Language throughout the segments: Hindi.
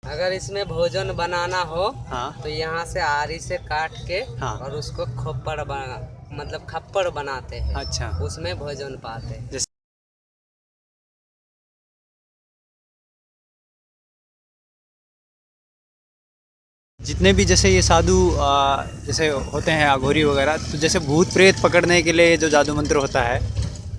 अगर इसमें भोजन बनाना हो हाँ तो यहाँ से आरी से काट के हाँ। और उसको खोपड़ बना मतलब खप्पड़ बनाते हैं। अच्छा। उसमें भोजन पाते हैं। जैसे जितने भी जैसे ये साधु जैसे होते हैं अघोरी वगैरह, तो जैसे भूत प्रेत पकड़ने के लिए जो जादू मंत्र होता है,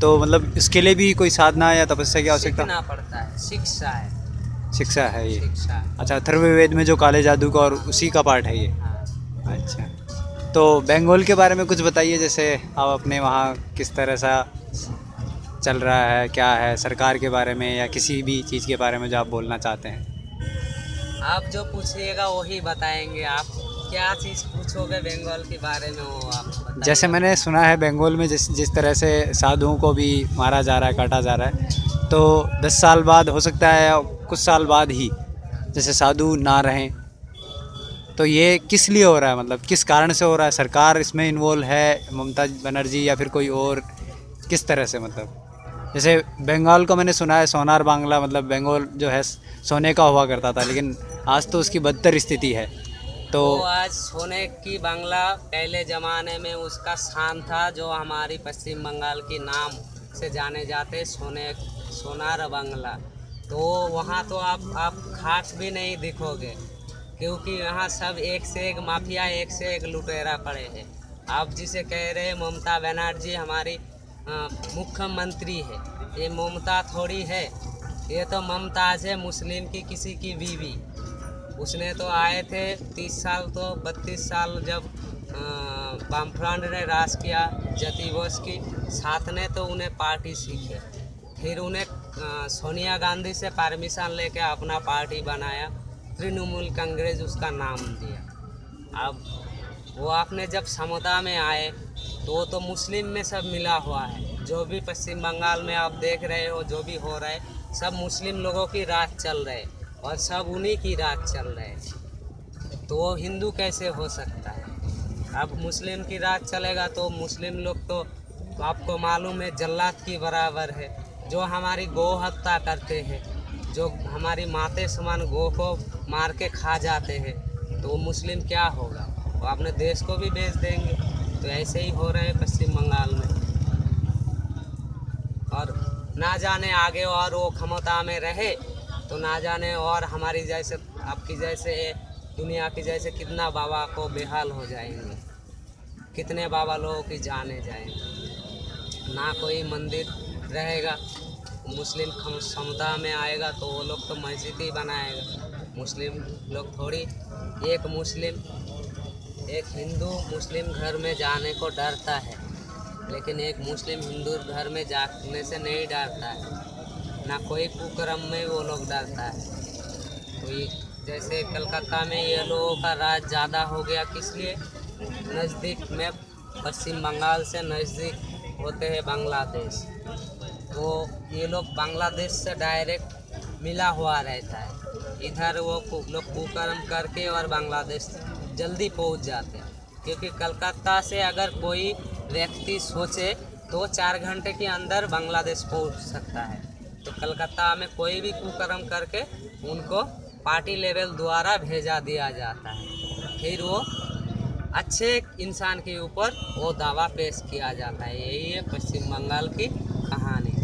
तो मतलब इसके लिए भी कोई साधना या तपस्या की आवश्यकता? सीखना पड़ता है, शिक्षा है। शिक्षा है ये? शिक्षा है। अच्छा, अथर्ववेद में जो काले जादू का और उसी का पार्ट है ये? हाँ। अच्छा, तो बंगाल के बारे में कुछ बताइए, जैसे आप अपने वहाँ किस तरह सा चल रहा है, क्या है सरकार के बारे में या किसी भी चीज़ के बारे में जो आप बोलना चाहते हैं? आप जो पूछिएगा वही बताएंगे। आप क्या चीज़ पूछोगे बंगाल के बारे में वो आप बताइए। जैसे मैंने सुना है बंगाल में जिस तरह से साधुओं को भी मारा जा रहा है, काटा जा रहा है, तो 10 साल बाद हो सकता है या कुछ साल बाद ही जैसे साधु ना रहें, तो ये किस लिए हो रहा है, मतलब किस कारण से हो रहा है? सरकार इसमें इन्वॉल्व है, ममता बनर्जी, या फिर कोई और? किस तरह से, मतलब जैसे बंगाल को मैंने सुना है सोनार बांग्ला, मतलब बंगाल जो है सोने का हुआ करता था, लेकिन आज तो उसकी बदतर स्थिति है। तो आज सोने की बांग्ला पहले ज़माने में उसका स्थान था, जो हमारी पश्चिम बंगाल की नाम से जाने जाते सोनार बांग्ला। तो वहाँ तो आप खास भी नहीं दिखोगे, क्योंकि यहाँ सब एक से एक माफिया, एक से एक लुटेरा पड़े हैं। आप जिसे कह रहे हैं ममता बनर्जी हमारी मुख्यमंत्री है, ये ममता थोड़ी है, ये तो ममताज है मुस्लिम की किसी की बीवी। उसने तो आए थे 30 साल, तो 32 साल जब वामफ्रंट ने राज किया जति बोस की साथ ने, तो उन्हें पार्टी सीखे। फिर उन्हें सोनिया गांधी से परमिशन लेके अपना पार्टी बनाया, तृणमूल कांग्रेस उसका नाम दिया। अब वो आपने जब समता में आए तो वो तो मुस्लिम में सब मिला हुआ है। जो भी पश्चिम बंगाल में आप देख रहे हो, जो भी हो रहा है, सब मुस्लिम लोगों की राज चल रहे और सब उन्हीं की राज चल रहे हैं। तो वो हिंदू कैसे हो सकता है? अब मुस्लिम की राज चलेगा तो मुस्लिम लोग तो आपको मालूम है जल्लाद की बराबर है, जो हमारी गौ हत्या करते हैं, जो हमारी माते समान गौ को मार के खा जाते हैं, तो वो मुस्लिम क्या होगा? वो अपने देश को भी बेच देंगे। तो ऐसे ही हो रहे हैं पश्चिम बंगाल में। और ना जाने आगे और वो क्षमता में रहे तो ना जाने और हमारी जैसे आपकी जैसे दुनिया की जैसे कितना बाबा को बेहाल हो जाएंगे, कितने बाबा लोगों की जाने जाएंगे। ना कोई मंदिर रहेगा, मुस्लिम क्षमता में आएगा तो वो लोग तो मस्जिद ही बनाएगा। मुस्लिम लोग थोड़ी, एक हिंदू मुस्लिम घर में जाने को डरता है, लेकिन एक मुस्लिम हिंदू घर में जाने से नहीं डरता है। ना कोई कुकर्म में वो लोग डरता है। तो ये जैसे कलकत्ता में ये लोगों का राज ज़्यादा हो गया, किस लिए? नज़दीक में पश्चिम बंगाल से नज़दीक होते हैं बांग्लादेश, तो ये लोग बांग्लादेश से डायरेक्ट मिला हुआ रहता है। इधर वो लोग कुकर्म करके और बांग्लादेश जल्दी पहुंच जाते हैं, क्योंकि कलकत्ता से अगर कोई व्यक्ति सोचे तो 4 घंटे के अंदर बांग्लादेश पहुंच सकता है। तो कलकत्ता में कोई भी कुकर्म करके उनको पार्टी लेवल द्वारा भेजा दिया जाता है, फिर वो अच्छे इंसान के ऊपर वो दावा पेश किया जाता है। यही है पश्चिम बंगाल की कहानी।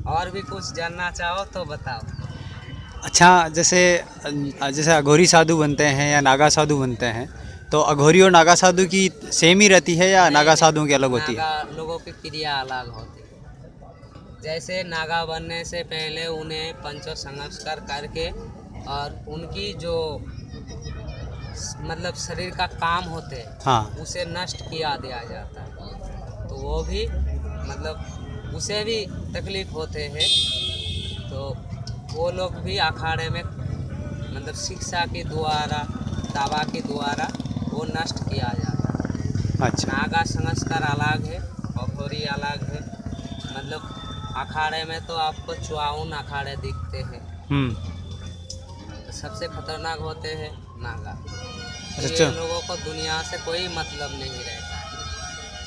और भी कुछ जानना चाहो तो बताओ। अच्छा, जैसे अघोरी साधु बनते हैं या नागा साधु बनते हैं, तो अघोरी और नागा साधु की सेम ही रहती है या नागा साधुओं की अलग होती है? नागा लोगों की क्रिया अलग होती है। जैसे नागा बनने से पहले उन्हें पंचो संस्कार करके और उनकी जो मतलब शरीर का काम होते हैं, हाँ। उसे नष्ट किया दिया जाता है। तो वो भी मतलब उसे भी तकलीफ होते हैं, तो वो लोग भी अखाड़े में मतलब शिक्षा के द्वारा, दावा के द्वारा वो नष्ट किया जाता है। अच्छा। नागा संस्कार अलग है, अघोरी अलग है। मतलब अखाड़े में तो आपको 54 अखाड़े दिखते हैं, तो सबसे खतरनाक होते हैं नागा। ये लोगों को दुनिया से कोई मतलब नहीं रहता है,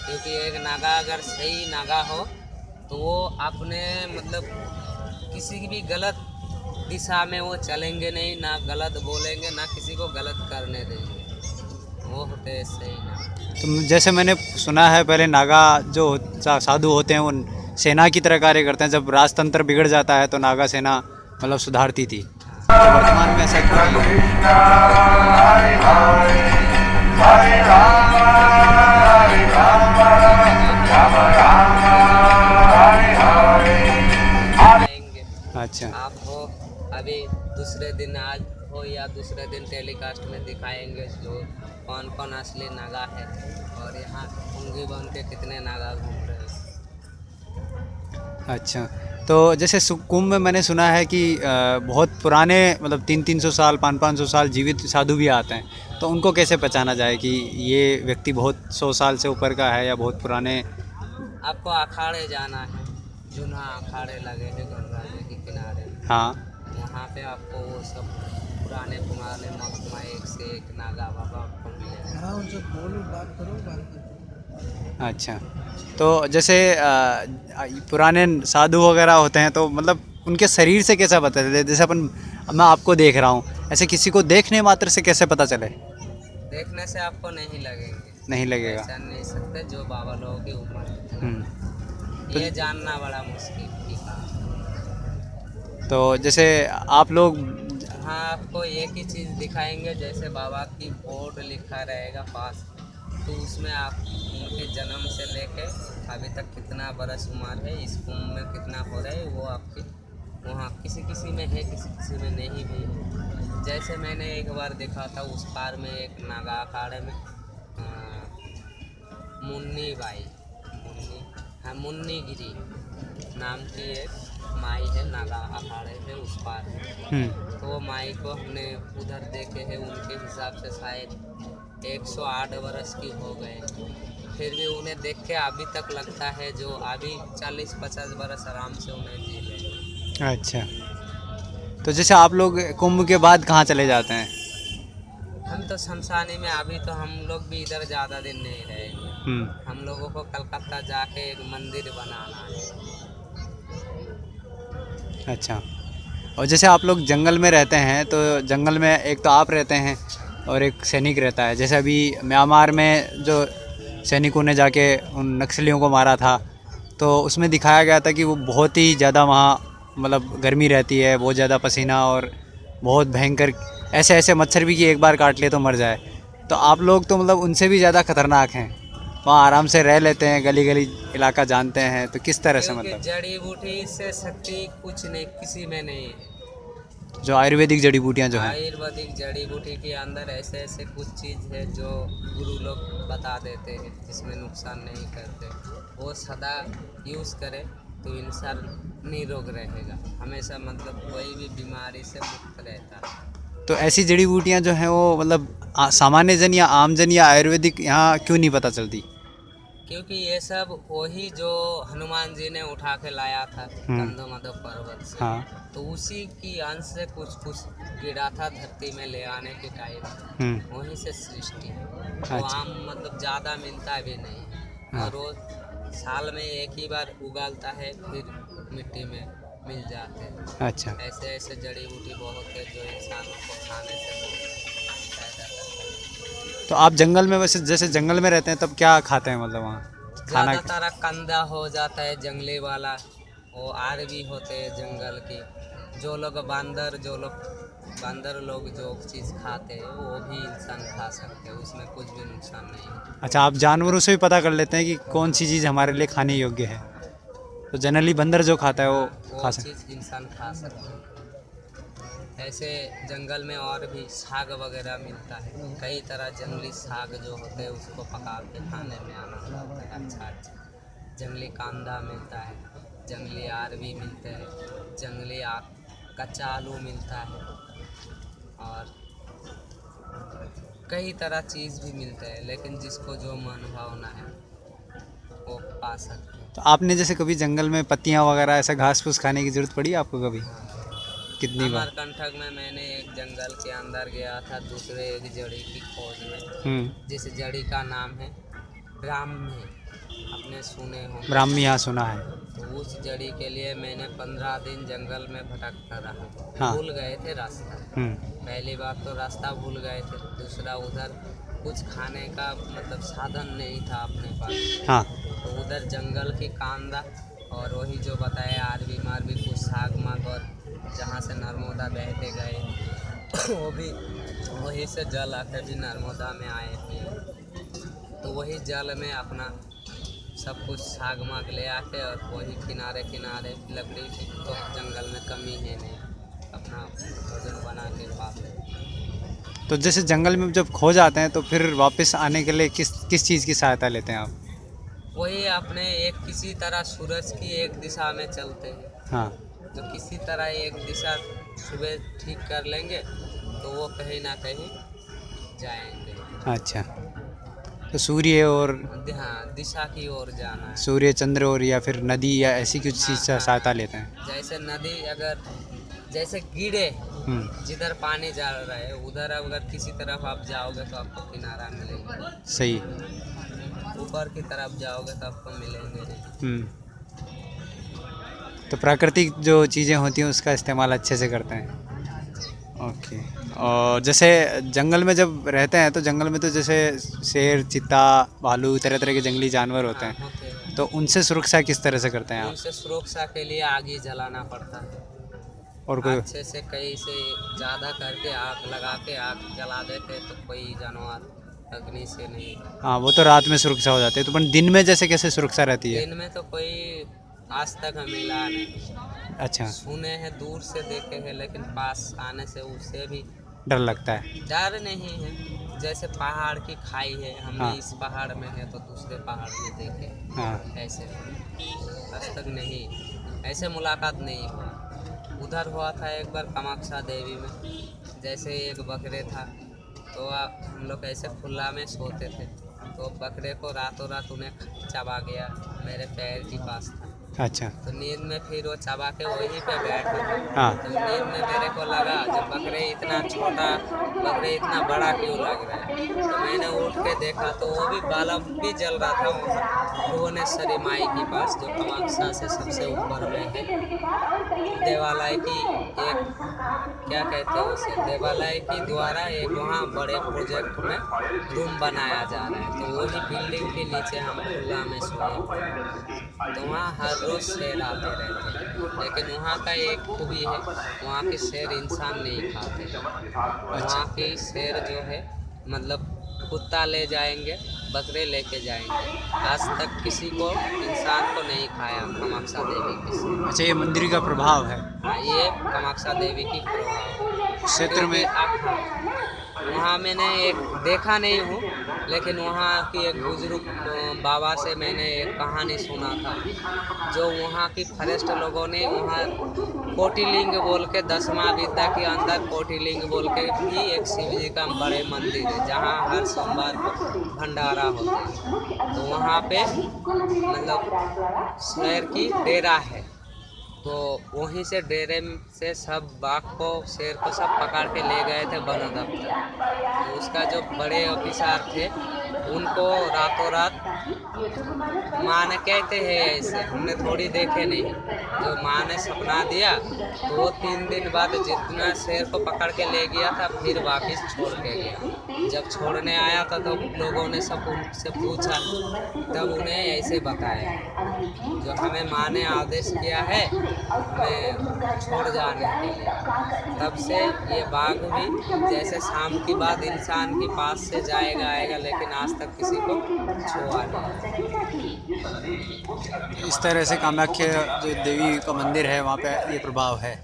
क्योंकि एक नागा अगर सही नागा हो तो वो अपने मतलब किसी की भी गलत दिशा में वो चलेंगे नहीं, ना गलत बोलेंगे, ना किसी को गलत करने देंगे। वो होते हैं सही ना। तो जैसे मैंने सुना है पहले नागा जो साधु होते हैं वो सेना की तरह कार्य करते हैं, जब राजतंत्र बिगड़ जाता है तो नागा सेना मतलब सुधारती थी। तो वर्तमान में ऐसा क्यों नहीं है? आएंगे। अच्छा आप हो अभी दूसरे दिन, आज हो या दूसरे दिन टेलीकास्ट में दिखाएंगे जो कौन कौन असली नागा है और यहाँ उंगी बन के कितने नागा घूम रहे हैं। अच्छा। तो जैसे कुंभ में मैंने सुना है कि बहुत पुराने मतलब 300-300 साल 500-500 साल जीवित साधु भी आते हैं, तो उनको कैसे पहचाना जाए कि ये व्यक्ति बहुत 100 साल से ऊपर का है या बहुत पुराने? आपको अखाड़े जाना है, जुना अखाड़े लगे हैं गंगा जी के किनारे, हाँ। वहाँ पे आपको वो सब पुराने महात्मा एक से एक नागा बाबा आपको मिलेगा। अच्छा। तो जैसे पुराने साधु वगैरह होते हैं तो मतलब उनके शरीर से कैसा पता चले? जैसे मैं आपको देख रहा हूँ, ऐसे किसी को देखने मात्र से कैसे पता चले? देखने से आपको नहीं लगेंगे, नहीं लगेगा। पहचान नहीं सकते जो बाबा लोगों की उम्र, ये जानना बड़ा मुश्किल की काम। तो जैसे आप लोग हाँ, आपको एक ही चीज़ दिखाएंगे, जैसे बाबा की बोर्ड लिखा रहेगा पास, तो उसमें आप उनके जन्म से लेके अभी तक कितना बरस उम्र है, इस कुंभ में कितना हो रहा है, वो आपकी वहाँ किसी किसी में है, किसी किसी में नहीं भी है। जैसे मैंने एक बार देखा था उस पार में एक नागा अखाड़े में मुन्नी गिरी नाम की एक माई है नागा अखाड़े में उस पार में। तो वो माई को हमने उधर देखे हैं, उनके हिसाब से शायद 108 बरस की हो गए, फिर भी उन्हें देख के अभी तक लगता है जो अभी 40-50 बरस आराम से उन्हें जी ले। अच्छा। तो जैसे आप लोग कुंभ के बाद कहाँ चले जाते हैं? हम तो शमशानी में, अभी तो हम लोग भी इधर ज़्यादा दिन नहीं रहेंगे। हम लोगों को कलकत्ता जाके एक मंदिर बनाना है। अच्छा। और जैसे आप लोग जंगल में रहते हैं तो जंगल में एक तो आप रहते हैं और एक सैनिक रहता है। जैसे अभी म्यांमार में जो सैनिकों ने जाके उन नक्सलियों को मारा था तो उसमें दिखाया गया था कि वो बहुत ही ज़्यादा वहाँ मतलब गर्मी रहती है, बहुत ज़्यादा पसीना और बहुत भयंकर ऐसे ऐसे मच्छर भी कि एक बार काट ले तो मर जाए। तो आप लोग तो मतलब उनसे भी ज़्यादा खतरनाक हैं, वहाँ आराम से रह लेते हैं, गली गली इलाका जानते हैं, तो किस तरह से मतलब जड़ी बूटी से शक्ति कुछ नहीं किसी में नहीं है। जो आयुर्वेदिक जड़ी बूटियाँ जो हैं, आयुर्वेदिक जड़ी बूटी के अंदर ऐसे ऐसे कुछ चीज़ है जो गुरु लोग बता देते हैं जिसमें नुकसान नहीं करते, वो सदा यूज़ करे तो इंसान निरोग रहेगा, हमेशा मतलब कोई भी बीमारी से मुक्त रहता है। तो ऐसी जड़ी बूटियाँ जो हैं वो मतलब सामान्य जन या आम जन या आयुर्वेदिक यहाँ क्यों नहीं पता चलती? क्योंकि ये सब वही जो हनुमान जी ने उठा के लाया था कंधमाधव पर्वत से, हाँ। तो उसी की अंश से कुछ कुछ गिरा था धरती में ले आने के टाइम, वहीं से सृष्टि वो अच्छा। आम मतलब ज़्यादा मिलता भी नहीं, हाँ। और वो साल में एक ही बार उगालता है फिर मिट्टी में मिल जाते हैं। अच्छा। ऐसे ऐसे जड़ी बूटी बहुत है जो इंसानों को खाने से फायदा करता है। तो आप जंगल में वैसे जैसे जंगल में रहते हैं तब क्या खाते हैं मतलब वहाँ खाना? ज़्यादातर कंदा हो जाता है जंगली वाला, वो आर भी होते हैं जंगल की, जो लोग बांदर लोग जो चीज़ खाते हैं वो भी इंसान खा सकते हैं, उसमें कुछ भी नुकसान नहीं है। अच्छा, आप जानवरों से भी पता कर लेते हैं कि कौन सी चीज़ हमारे लिए खाने योग्य है? तो जनरली बंदर जो खाता है वो खा सकता है। चीज़ इंसान खा सकता है। ऐसे जंगल में और भी साग वगैरह मिलता है, कई तरह जंगली साग जो होते हैं उसको पका के खाने में आनंद आता है। अच्छा जंगली कांदा मिलता है, जंगली आर भी मिलते हैं, जंगली कच्चा आलू मिलता है, और कई तरह चीज़ भी मिलते हैं, लेकिन जिसको जो मन भावना है वो पा सकते हैं। तो आपने जैसे कभी जंगल में पत्तियाँ वगैरह ऐसा घास फूस खाने की ज़रूरत पड़ी आपको कभी? कितनी बार? अमरकंटक में मैंने एक जंगल के अंदर गया था दूसरे एक जड़ी की खोज में, जिस जड़ी का नाम है ब्राह्मी, आपने सुने हो। ब्राह्मी, हाँ सुना है। तो उस जड़ी के लिए मैंने 15 दिन जंगल में भटकता रहा। हाँ। भूल गए थे रास्ता। पहली बात तो रास्ता भूल गए थे, दूसरा उधर कुछ खाने का मतलब साधन नहीं था अपने पास। हाँ। तो उधर जंगल की कांदा और वही जो बताया आरवी मारवी कुछ साग माग, और जहाँ से नर्मदा बहते गए वो भी वहीं से जल आकर भी नर्मदा में आए थे। तो वही जल में अपना सब कुछ साग माग ले आके और वही किनारे किनारे लकड़ी की तो जंगल में कमी है नहीं, अपना भोजन बना के पाते। तो जैसे जंगल में जब खो जाते हैं तो फिर वापस आने के लिए किस चीज़ की सहायता लेते हैं आप? वही अपने एक किसी तरह सूरज की एक दिशा में चलते हैं। हाँ। तो किसी तरह एक दिशा सुबह ठीक कर लेंगे तो वो कहीं ना कहीं जाएंगे। अच्छा, तो सूर्य और हाँ, दिशा की ओर जाना है। सूर्य, चंद्र और या फिर नदी या ऐसी कुछ चीज़ से सहायता लेते हैं? जैसे नदी अगर जैसे कीड़े जिधर पानी जा रहा है उधर अगर किसी तरफ आप जाओगे तो आपको किनारा मिलेगा। सही। ऊपर की तरफ जाओगे तो आपको मिलेंगे नहीं। तो प्राकृतिक जो चीज़ें होती हैं उसका इस्तेमाल अच्छे से करते हैं। ओके। और जैसे जंगल में जब रहते हैं तो जंगल में तो जैसे शेर, चीता, भालू, तरह तरह के जंगली जानवर होते हैं, होते हैं। तो उनसे सुरक्षा किस तरह से करते हैं आप? उनसे सुरक्षा के लिए आग ही जलाना पड़ता है। और कोई अच्छे से कहीं से ज़्यादा करके आग लगा के आग जला देते तो कोई जानवर अग्नि से नहीं। हाँ, वो तो रात में सुरक्षा हो जाती है, तो पर दिन में जैसे कैसे सुरक्षा रहती है? दिन में तो कोई आज तक हमें मिला नहीं। अच्छा, सुने हैं, दूर से देखे हैं, लेकिन पास आने से उससे भी डर लगता है। डर नहीं है। जैसे पहाड़ की खाई है, हमने हाँ। इस पहाड़ में है तो दूसरे पहाड़ में देखे, हाँ। ऐसे आज तक नहीं, ऐसे मुलाकात नहीं हुआ। उधर हुआ था एक बार कामाख्या देवी में, जैसे एक बकरे था तो हम लोग ऐसे खुला में सोते थे तो बकरे को रातों रात उन्हें चबा गया, मेरे पैर के पास था। अच्छा। तो नींद में फिर वो चबा के वहीं पे बैठा था। हाँ। तो नींद में मेरे को लगा जब बकरे इतना छोटा, बकरे इतना बड़ा क्यों लग रहा है। तो मैंने उठ के देखा तो वो भी बल्ब भी जल रहा था वहाँ भुवनेश्वरी माई के पास, जो कामाख्या से सबसे ऊपर में है। देवालय की एक क्या कहते हैं उसे, देवालय की द्वारा एक वहाँ बड़े प्रोजेक्ट में रूम बनाया जा रहा है, तो वही बिल्डिंग के नीचे हम खुला में सोए। तो वहाँ हर रोज शेर आते रहते हैं, लेकिन वहाँ का एक खूबी है, वहाँ के शेर इंसान नहीं खाते। वहाँ की शेर जो है मतलब कुत्ता ले जाएंगे, बकरे लेके जाएंगे, आज तक किसी को इंसान को नहीं खाया कामाख्या देवी के शेर। अच्छा, ये मंदिर का प्रभाव है। हाँ, ये कामाख्या देवी की प्रभाव क्षेत्र में। वहाँ मैंने एक देखा नहीं हूँ, लेकिन वहाँ की एक बुजुर्ग बाबा से मैंने एक कहानी सुना था, जो वहाँ की फॉरेस्ट लोगों ने वहाँ कोटिलिंग बोल के 10वां विद्या के अंदर कोटिलिंग बोल के भी एक शिव जी का बड़े मंदिर है, जहाँ हर सोमवार को भंडारा होता है। तो वहाँ पे मतलब शेर की डेरा है, तो वहीं से डेरे से सब बाघ को, शेर को सब पकड़ के ले गए थे वन दफ्तर। तो उसका जो बड़े ऑफिसर थे उनको रातों रात माँ ने कहते हैं, ऐसे हमने थोड़ी देखे नहीं, जो माँ ने सपना दिया तो वो 3 दिन बाद जितना शेर को पकड़ के ले गया था फिर वापस छोड़ के गया। जब छोड़ने आया था तो लोगों ने सब उनसे पूछा, तब उन्हें ऐसे बताया जो हमें माँ ने आदेश किया है हमें छोड़ जाने के लिए। तब से ये बाघ भी जैसे शाम की बाद इंसान के पास से जाएगा आएगा, लेकिन आज तक किसी को छुआ नहीं। इस तरह से कामाख्या जो देवी का मंदिर है वहाँ पे ये प्रभाव है।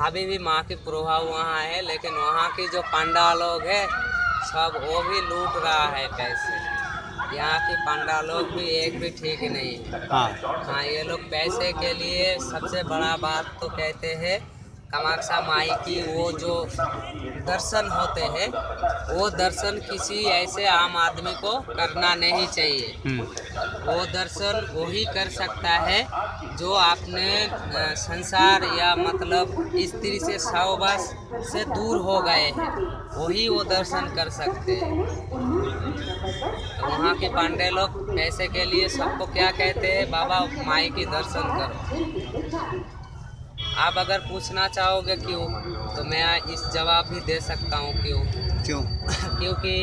अभी भी माँ की प्रभाव वहाँ है, लेकिन वहाँ की जो पंडा लोग है सब वो भी लूट रहा है पैसे। यहाँ की पंडा लोग भी एक भी ठीक नहीं है। हाँ, ये लोग पैसे के लिए सबसे बड़ा बात तो कहते हैं कामाख्या माई की वो जो दर्शन होते हैं वो दर्शन किसी ऐसे आम आदमी को करना नहीं चाहिए। वो दर्शन वही कर सकता है जो आपने संसार या मतलब स्त्री से सहवास से दूर हो गए हैं, वही वो दर्शन कर सकते हैं। तो वहाँ के पांडे लोग पैसे के लिए सबको क्या कहते हैं, बाबा माई की दर्शन करो। आप अगर पूछना चाहोगे क्यों, तो मैं इस जवाब भी दे सकता हूँ क्यों। क्योंकि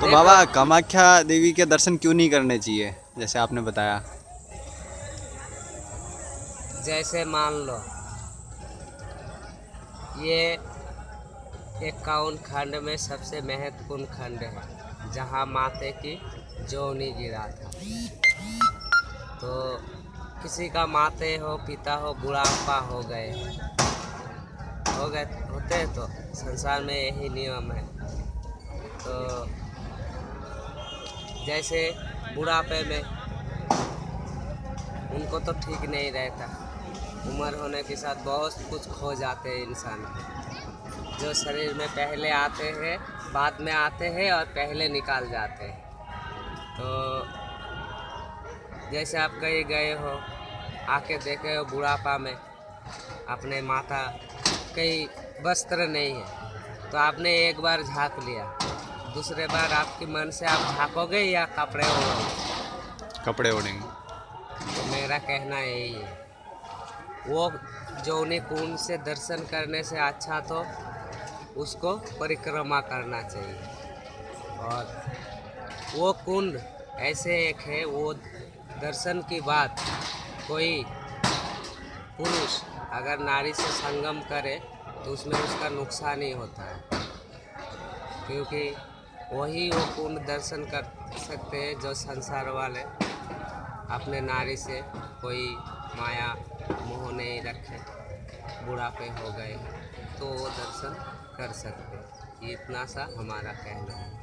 तो बाबा कामाख्या देवी के दर्शन क्यों नहीं करने चाहिए, जैसे आपने बताया? जैसे मान लो ये 51 खंड में सबसे महत्वपूर्ण खंड है, जहाँ माते की जोनी गिरा था। तो किसी का माते हो, पिता हो, बुढ़ापा हो गए होते हैं, तो संसार में यही नियम है। तो जैसे बुढ़ापे में उनको तो ठीक नहीं रहता, उम्र होने के साथ बहुत कुछ खो जाते हैं इंसान के, जो शरीर में पहले आते हैं, बाद में आते हैं और पहले निकाल जाते हैं। तो जैसे आप कहीं गए हो, आके देखे हो बुढ़ापा में अपने माता कई वस्त्र नहीं है, तो आपने एक बार झाँक लिया, दूसरे बार आपकी मन से आप झाँकोगे या कपड़े ओढ़ोगे? कपड़े ओढ़ेंगे। तो मेरा कहना यही है, वो जोनी कुंड से दर्शन करने से अच्छा तो उसको परिक्रमा करना चाहिए। और वो कुंड ऐसे एक है, वो दर्शन की बात कोई पुरुष अगर नारी से संगम करे तो उसमें उसका नुकसान ही होता है, क्योंकि वही वो कुंड दर्शन कर सकते हैं जो संसार वाले अपने नारी से कोई माया मोह नहीं रखे, बुढ़ापे हो गए तो वो दर्शन कर सकते हैं। इतना सा हमारा कहना है।